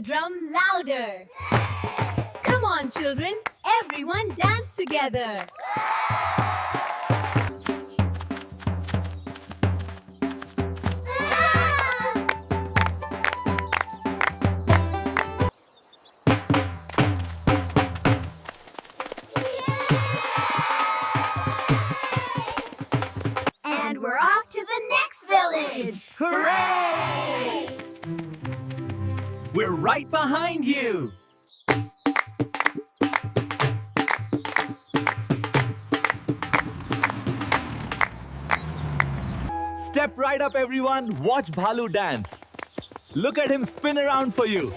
the drum louder. Come on, children, everyone dance together. And we're off to the next village! Hooray! We're right behind you! Step right up, everyone. Watch Bhalu dance. Look at him spin around for you.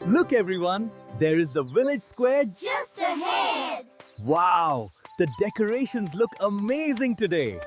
Look, everyone. There is the village square Just ahead! Wow! The decorations look amazing today.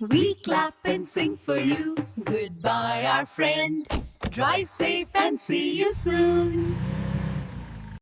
We clap and sing for you. Goodbye, our friend. Drive safe and see you soon.